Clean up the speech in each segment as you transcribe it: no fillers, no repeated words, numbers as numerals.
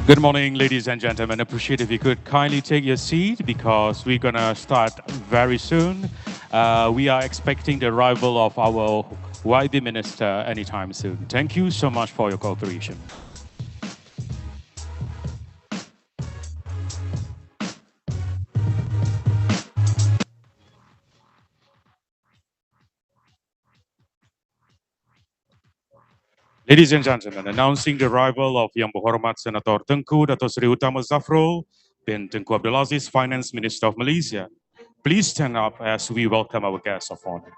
Good morning, ladies and gentlemen. Appreciate if you could kindly take your seat because we're gonna start very soon. We are expecting the arrival of our YB Minister anytime soon. Thank you so much for your cooperation. Ladies and gentlemen, announcing the arrival of Yang Berhormat Senator Tengku Dato Seri Utama Zafrul bin Tengku Abdul Aziz, Finance Minister of Malaysia. Please stand up as we welcome our guests of honor.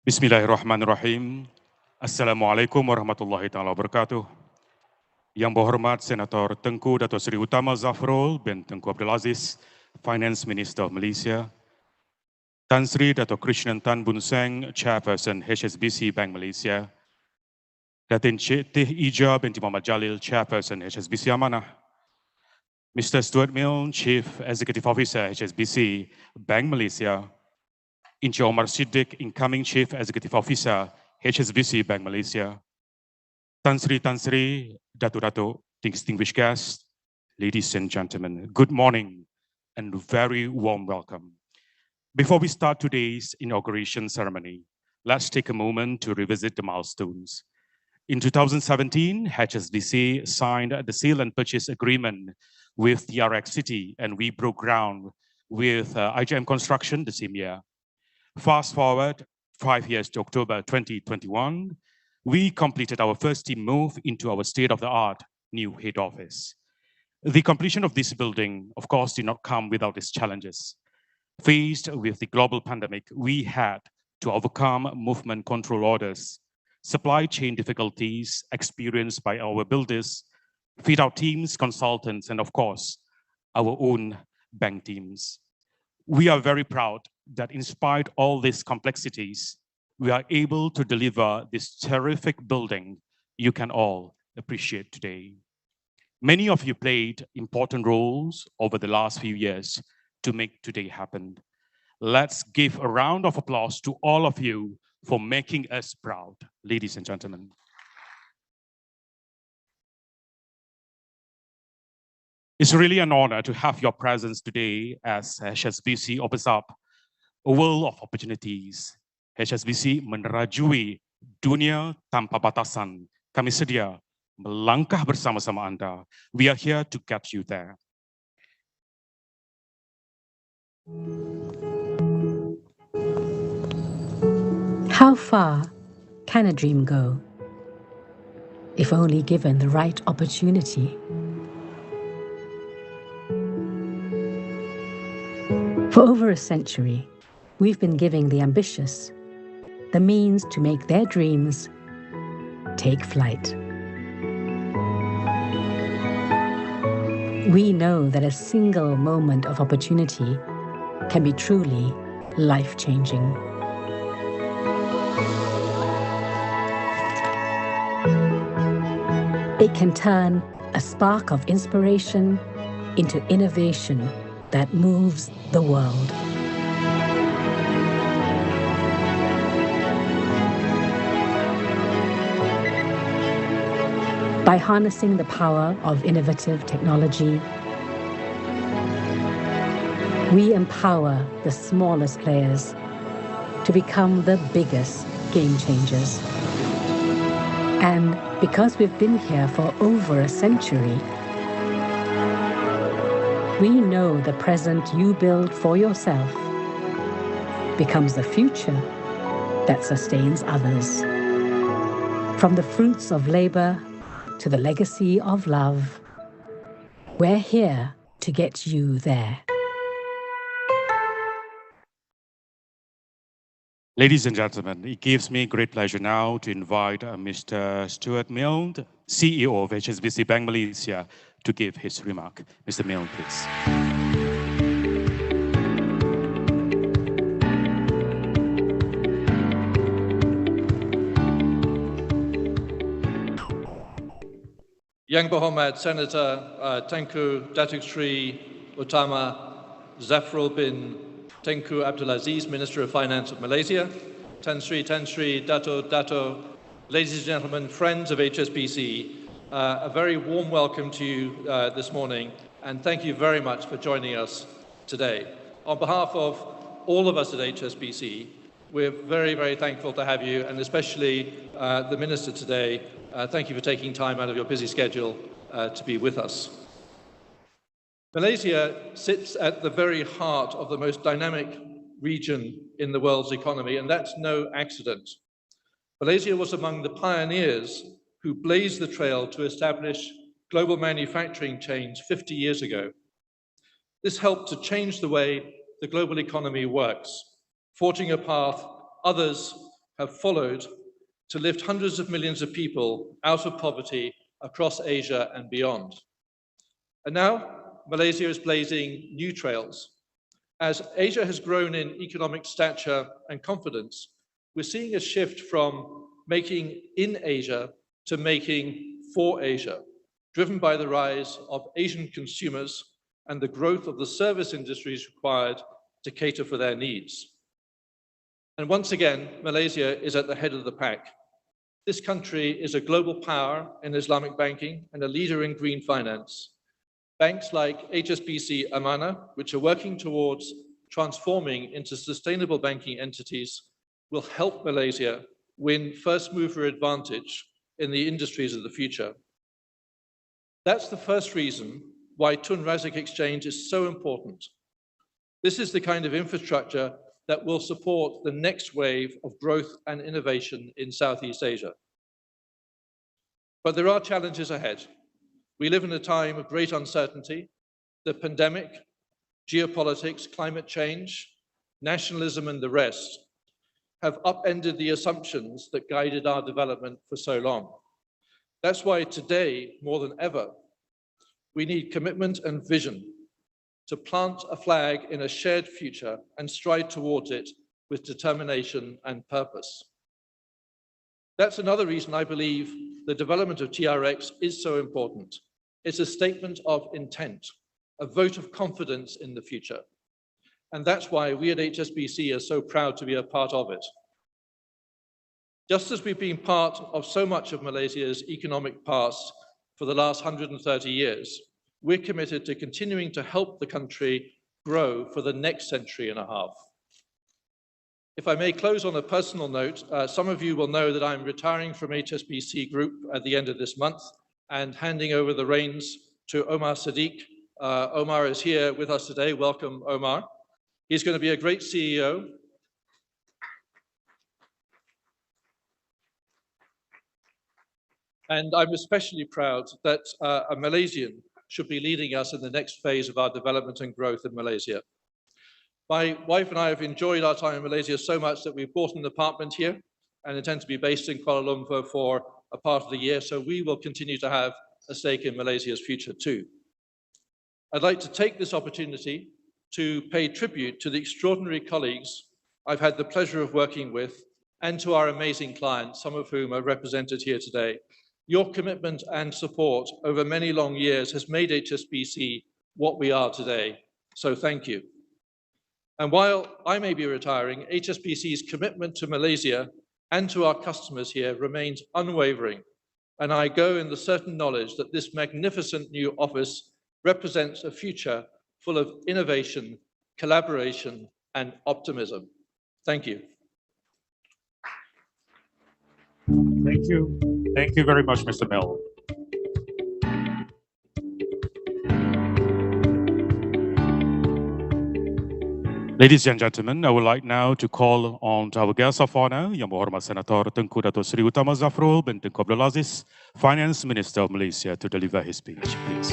Bismillahirrahmanirrahim. Assalamualaikum warahmatullahi taala wabarakatuh. Yang Berhormat Senator Tengku Dato Seri Utama Zafrul bin Tengku Abdul Aziz, Finance Minister of Malaysia. Tan Sri Dato Krishnan Tan Boon Seng, Chairperson HSBC Bank Malaysia. Datin Cik Teh Ija binti Muhammad Jalil, Chairperson HSBC Amanah. Mr. Stuart Milne, Chief Executive Officer HSBC Bank Malaysia. Encik Omar Siddiq, Incoming Chief Executive Officer, HSBC Bank Malaysia. Tan Sri, Dato, distinguished guests, ladies and gentlemen, good morning and very warm welcome. Before we start today's inauguration ceremony, let's take a moment to revisit the milestones. In 2017, HSBC signed the sale and purchase agreement with TRX City, and we broke ground with IGM Construction the same year. Fast forward 5 years to October 2021, we completed our first team move into our state-of-the-art new head office. The completion of this building, of course, did not come without its challenges. Faced with the global pandemic, we had to overcome movement control orders, supply chain difficulties experienced by our builders, fit-out teams, consultants, and of course, our own bank teams. We are very proud that in spite of all these complexities, we are able to deliver this terrific building you can all appreciate today. Many of you played important roles over the last few years to make today happen. Let's give a round of applause to all of you for making us proud, ladies and gentlemen. It's really an honor to have your presence today as HSBC opens up a world of opportunities. HSBC menerajui dunia tanpa batasan. Kami sedia melangkah bersama-sama Anda. We are here to get you there. How far can a dream go, if only given the right opportunity? For over a century, we've been giving the ambitious the means to make their dreams take flight. We know that a single moment of opportunity can be truly life-changing. It can turn a spark of inspiration into innovation that moves the world. By harnessing the power of innovative technology, we empower the smallest players to become the biggest game changers. And because we've been here for over a century, we know the present you build for yourself becomes the future that sustains others. From the fruits of labor to the legacy of love, we're here to get you there. Ladies and gentlemen, it gives me great pleasure now to invite Mr. Stuart Milne, CEO of HSBC Bank Malaysia, to give his remark. Mr. Milne, please. Yang Berhormat Senator Tengku Datuk Sri Utama Zafrul bin Tengku Abdul Aziz, Minister of Finance of Malaysia, Tan Sri, Dato, ladies and gentlemen, friends of HSBC, a very warm welcome to you this morning, and thank you very much for joining us today. On behalf of all of us at HSBC, we're very, very thankful to have you, and especially the Minister today. Thank you for taking time out of your busy schedule to be with us. Malaysia sits at the very heart of the most dynamic region in the world's economy, and that's no accident. Malaysia was among the pioneers who blazed the trail to establish global manufacturing chains 50 years ago. This helped to change the way the global economy works, forging a path others have followed to lift hundreds of millions of people out of poverty across Asia and beyond. And now, Malaysia is blazing new trails. As Asia has grown in economic stature and confidence, we're seeing a shift from making in Asia to making for Asia, driven by the rise of Asian consumers and the growth of the service industries required to cater for their needs. And once again, Malaysia is at the head of the pack. This country is a global power in Islamic banking and a leader in green finance. Banks like HSBC Amanah, which are working towards transforming into sustainable banking entities, will help Malaysia win first mover advantage in the industries of the future. That's the first reason why Tun Razak Exchange is so important. This is the kind of infrastructure that will support the next wave of growth and innovation in Southeast Asia. But there are challenges ahead. We live in a time of great uncertainty. The pandemic, geopolitics, climate change, nationalism, and the rest have upended the assumptions that guided our development for so long. That's why today, more than ever, we need commitment and vision to plant a flag in a shared future and stride towards it with determination and purpose. That's another reason I believe the development of TRX is so important. It's a statement of intent, a vote of confidence in the future. And that's why we at HSBC are so proud to be a part of it. Just as we've been part of so much of Malaysia's economic past for the last 130 years, we're committed to continuing to help the country grow for the next century and a half. If I may close on a personal note, some of you will know that I'm retiring from HSBC Group at the end of this month and handing over the reins to Omar Sadiq. Omar is here with us today. Welcome, Omar. He's going to be a great CEO. And I'm especially proud that a Malaysian should be leading us in the next phase of our development and growth in Malaysia. My wife and I have enjoyed our time in Malaysia so much that we've bought an apartment here and intend to be based in Kuala Lumpur for a part of the year, so we will continue to have a stake in Malaysia's future too. I'd like to take this opportunity to pay tribute to the extraordinary colleagues I've had the pleasure of working with and to our amazing clients, some of whom are represented here today. Your commitment and support over many long years has made HSBC what we are today, so thank you. And while I may be retiring, HSBC's commitment to Malaysia and to our customers here remains unwavering, and I go in the certain knowledge that this magnificent new office represents a future full of innovation, collaboration, and optimism. Thank you. Thank you. Thank you very much, Mr. Milne. Ladies and gentlemen, I would like now to call on our guest of honor, Yang Berhormat Senator Tengku Dato' Seri Utama Zafrul bin Tengku Abdul Aziz, Finance Minister of Malaysia, to deliver his speech, please.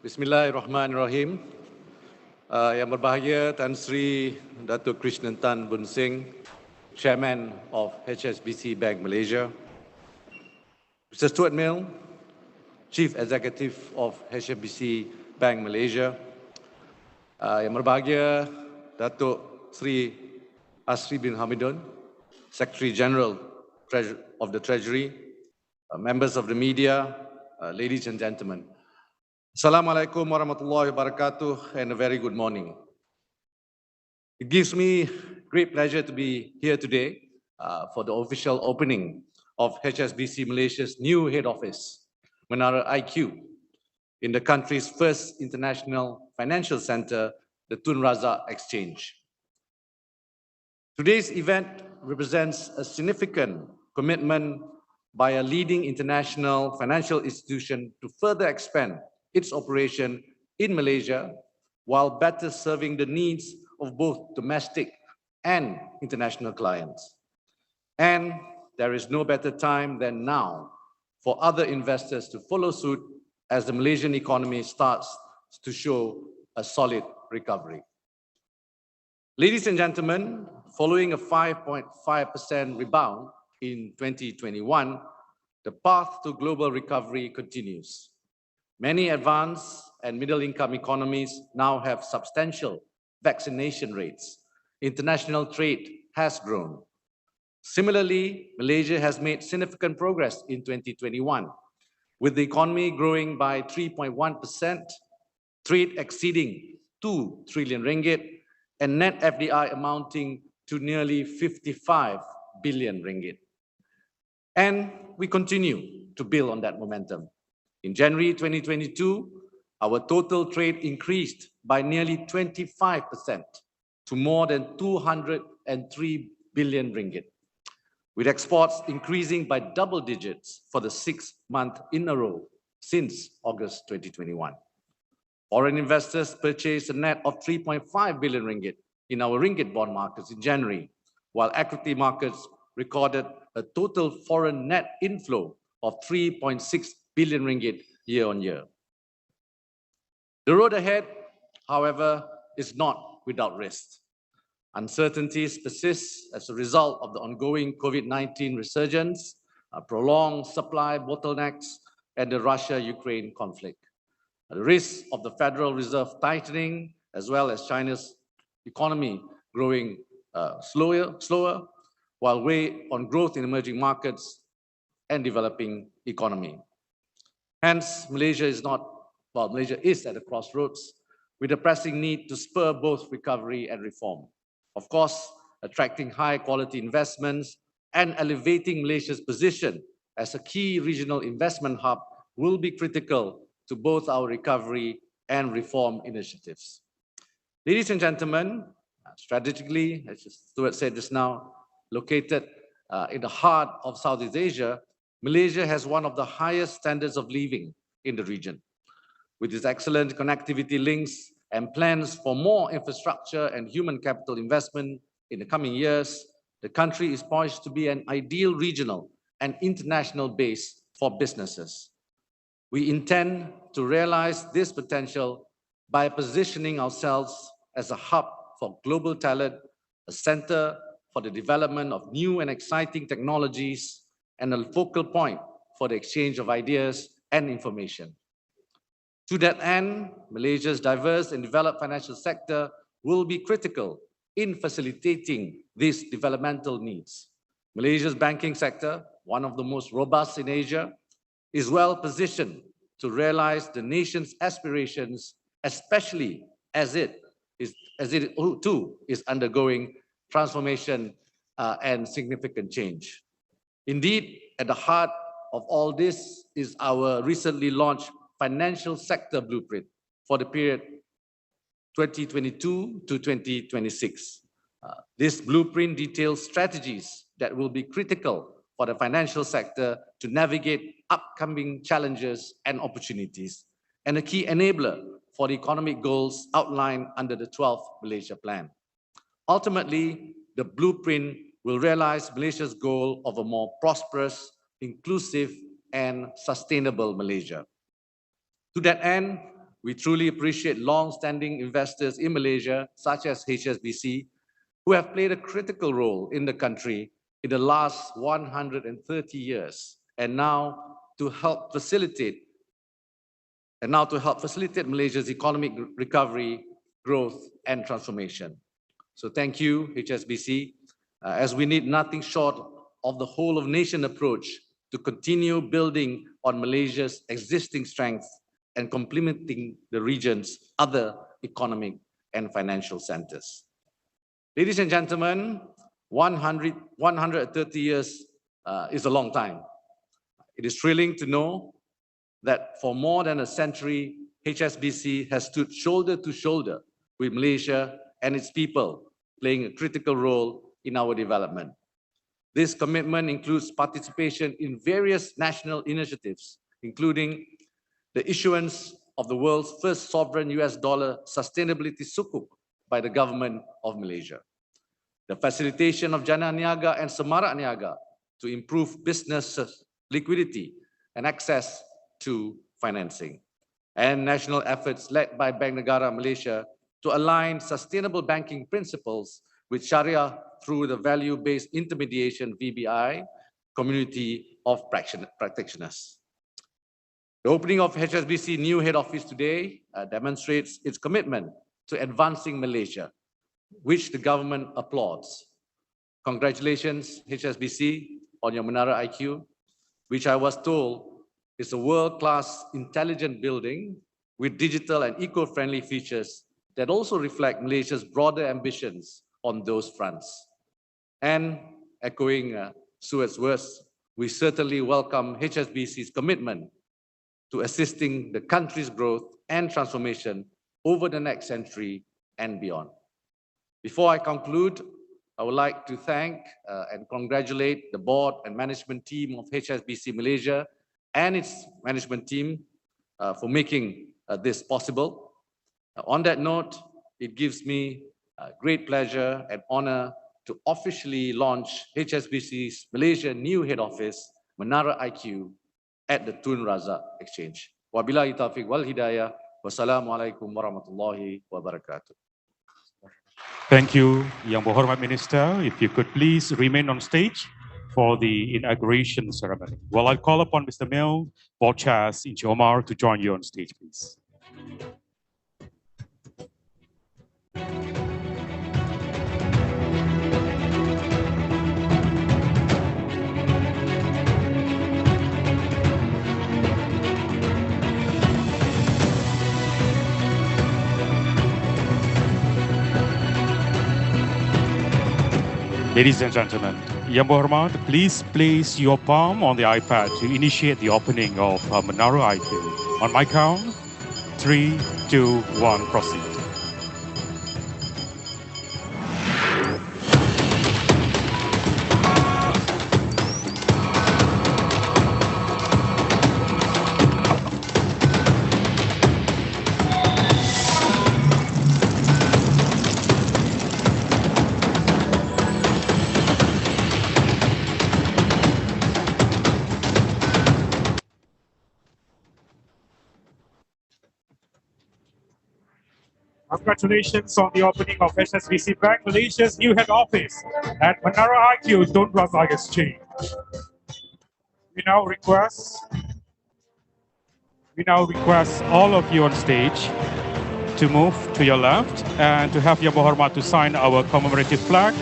Bismillahirrahmanirrahim. Yang berbahagia Tan Sri Datuk Krishnan Tan Bun Sing, Chairman of HSBC Bank Malaysia, Mr. Stuart Mill, Chief Executive of HSBC Bank Malaysia, Yang berbahagia Datuk Sri Asri bin Hamidun, Secretary General of the Treasury, members of the media, ladies and gentlemen. Assalamualaikum warahmatullahi wabarakatuh and a very good morning. It gives me great pleasure to be here today for the official opening of HSBC Malaysia's new head office, Menara IQ, in the country's first international financial center, the Tun Razak Exchange. Today's event represents a significant commitment by a leading international financial institution to further expand its operation in Malaysia while better serving the needs of both domestic and international clients. And there is no better time than now for other investors to follow suit as the Malaysian economy starts to show a solid recovery. Ladies and gentlemen, following a 5.5% rebound in 2021, the path to global recovery continues. Many advanced and middle-income economies now have substantial vaccination rates. International trade has grown. Similarly, Malaysia has made significant progress in 2021, with the economy growing by 3.1%, trade exceeding 2 trillion ringgit, and net FDI amounting to nearly 55 billion ringgit. And we continue to build on that momentum. In January 2022, our total trade increased by nearly 25% to more than 203 billion ringgit, with exports increasing by double digits for the 6th month in a row since August 2021. Foreign investors purchased a net of 3.5 billion ringgit in our ringgit bond markets in January, while equity markets recorded a total foreign net inflow of 3.6 billion ringgit year on year. The road ahead, however, is not without risk. Uncertainties persist as a result of the ongoing COVID-19 resurgence, prolonged supply bottlenecks, and the Russia-Ukraine conflict. The risk of the Federal Reserve tightening, as well as China's economy growing slower, while weigh on growth in emerging markets and developing economy. Hence, Malaysia is at a crossroads with a pressing need to spur both recovery and reform. Of course, attracting high-quality investments and elevating Malaysia's position as a key regional investment hub will be critical to both our recovery and reform initiatives. Ladies and gentlemen, strategically, as Stuart said just now, located in the heart of Southeast Asia, Malaysia has one of the highest standards of living in the region. With its excellent connectivity links and plans for more infrastructure and human capital investment in the coming years, the country is poised to be an ideal regional and international base for businesses. We intend to realize this potential by positioning ourselves as a hub for global talent, a center for the development of new and exciting technologies, and a focal point for the exchange of ideas and information. To that end, Malaysia's diverse and developed financial sector will be critical in facilitating these developmental needs. Malaysia's banking sector, one of the most robust in Asia, is well positioned to realize the nation's aspirations, especially as it too is undergoing transformation and significant change. Indeed, at the heart of all this is our recently launched financial sector blueprint for the period 2022 to 2026. This blueprint details strategies that will be critical for the financial sector to navigate upcoming challenges and opportunities, and a key enabler for the economic goals outlined under the 12th Malaysia Plan. Ultimately, the blueprint will realize Malaysia's goal of a more prosperous, inclusive, and sustainable Malaysia. To that end, we truly appreciate long-standing investors in Malaysia, such as HSBC, who have played a critical role in the country in the last 130 years, and now to help facilitate Malaysia's economic recovery, growth, and transformation. So thank you, HSBC, as we need nothing short of the whole of nation approach to continue building on Malaysia's existing strengths and complementing the region's other economic and financial centers. Ladies and gentlemen, 130 years is a long time. It is thrilling to know that for more than a century, HSBC has stood shoulder to shoulder with Malaysia and its people, playing a critical role in our development. This commitment includes participation in various national initiatives, including the issuance of the world's first sovereign US dollar sustainability sukuk by the government of Malaysia, the facilitation of Jana Niaga and Semarak Niaga to improve business liquidity and access to financing, and national efforts led by Bank Negara Malaysia to align sustainable banking principles with Sharia through the value-based intermediation VBI community of practitioners. The opening of HSBC new head office today demonstrates its commitment to advancing Malaysia, which the government applauds. Congratulations, HSBC, on your Menara IQ, which I was told is a world-class intelligent building with digital and eco-friendly features that also reflect Malaysia's broader ambitions on those fronts. And echoing Suet's words, we certainly welcome HSBC's commitment to assisting the country's growth and transformation over the next century and beyond. Before I conclude, I would like to thank and congratulate the board and management team of HSBC Malaysia and its management team for making this possible. On that note, it gives me great pleasure and honor to officially launch HSBC's Malaysia new head office, Menara IQ, at the Tun Razak Exchange. Wabillahi taufiq wal hidayah. Wassalamualaikum warahmatullahi wabarakatuh. Thank you, Yang Berhormat Minister. If you could please remain on stage for the inauguration ceremony. Well, I'll call upon Mr. Mel, Board Chairs, Inch Omar, to join you on stage, please. Ladies and gentlemen, Yang Berhormat, please place your palm on the iPad to initiate the opening of Menara IQ. On my count, 3, 2, 1, proceed. Congratulations on the opening of HSBC Bank Malaysia's new head office at Menara IQ, Tun Razak Exchange. We now request all of you on stage to move to your left and to have Yang Berhormat to sign our commemorative flag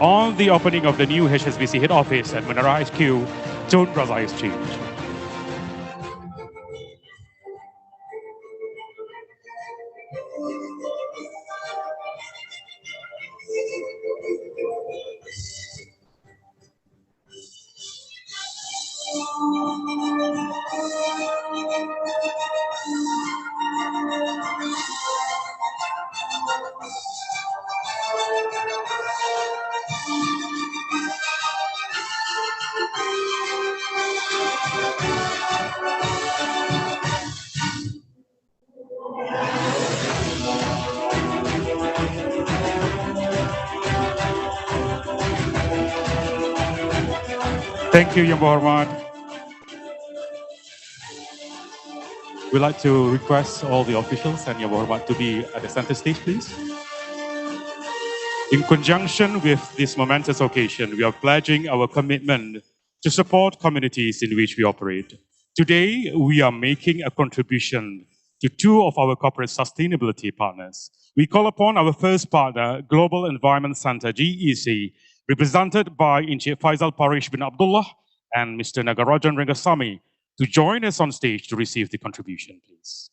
on the opening of the new HSBC head office at Menara IQ, Tun Razak Exchange. Thank you, Yang Berhormat. We'd like to request all the officials and Yang Berhormat to be at the center stage, please. In conjunction with this momentous occasion, we are pledging our commitment to support communities in which we operate. Today, we are making a contribution to two of our corporate sustainability partners. We call upon our first partner, Global Environment Center, GEC, represented by Encik Faisal Parish bin Abdullah and Mr. Nagarajan Rangasamy, to join us on stage to receive the contribution, please.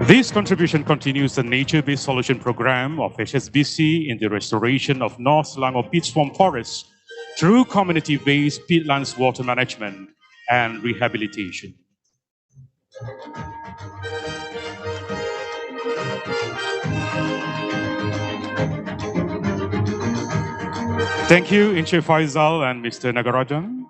This contribution continues the nature-based solution program of HSBC in the restoration of North Selangor peat swamp forests through community-based peatlands water management and rehabilitation. Thank you, Encik Faisal and Mr. Nagarajan.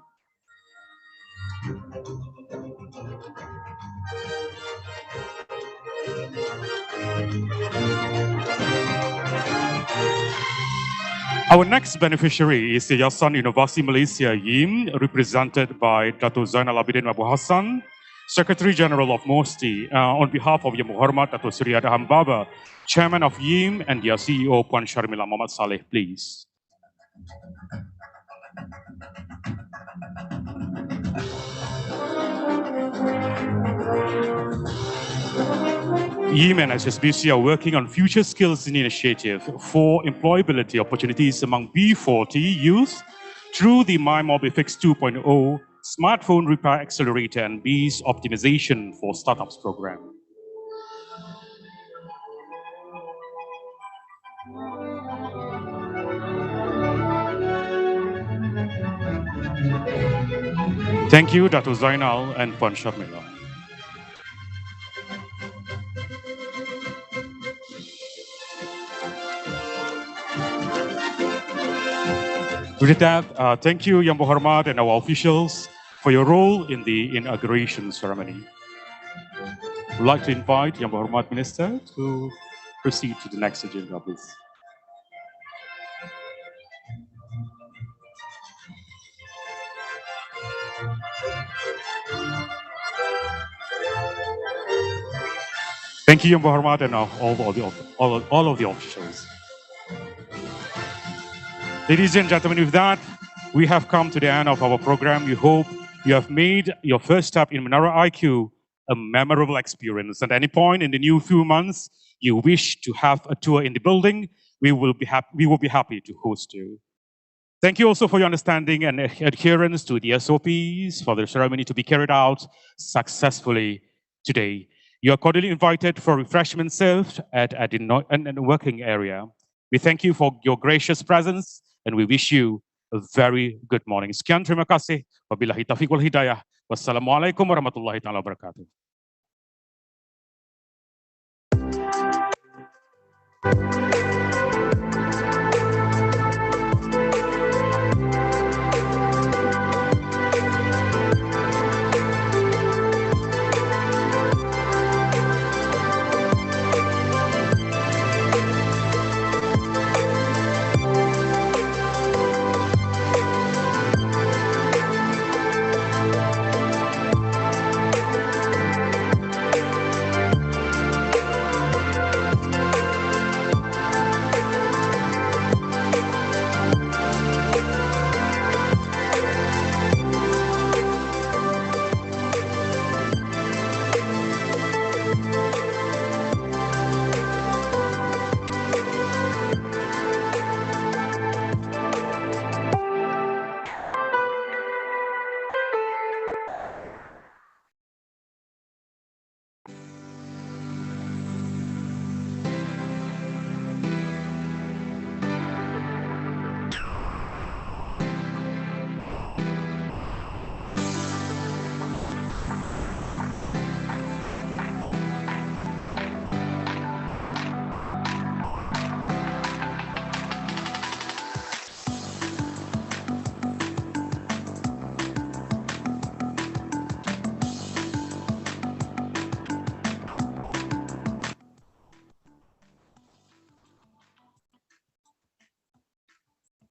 Our next beneficiary is the Yayasan Inovasi Malaysia YIM, represented by Dato' Zainal Abidin Abu Hassan, Secretary General of MOSTI, on behalf of Yang Berhormat Dato' Seri Adham Baba, Chairman of YIM, and their CEO Puan Sharmila Muhammad Saleh, please. YIM and HSBC are working on future skills initiative for employability opportunities among B40 youth through the MyMobiFix 2.0 Smartphone Repair Accelerator and Bees Optimization for Startups program. Thank you, Dato' Zainal and Puan Sharmila. With that, thank you, Yang Berhormat and our officials, for your role in the inauguration ceremony. I'd like to invite Yang Berhormat Minister to proceed to the next agenda, please. Thank you, Yang Berhormat, and all of the officials. Ladies and gentlemen, with that, we have come to the end of our program. We hope you have made your first step in Menara IQ a memorable experience. At any point in the new few months, you wish to have a tour in the building, we will be happy to host you. Thank you also for your understanding and adherence to the SOPs for the ceremony to be carried out successfully today. You are cordially invited for refreshments served at the working area. We thank you for your gracious presence and we wish you a very good morning. Sekian, terima kasih. Wabillahi taufiq wal hidayah. Wassalamualaikum warahmatullahi taala wabarakatuh.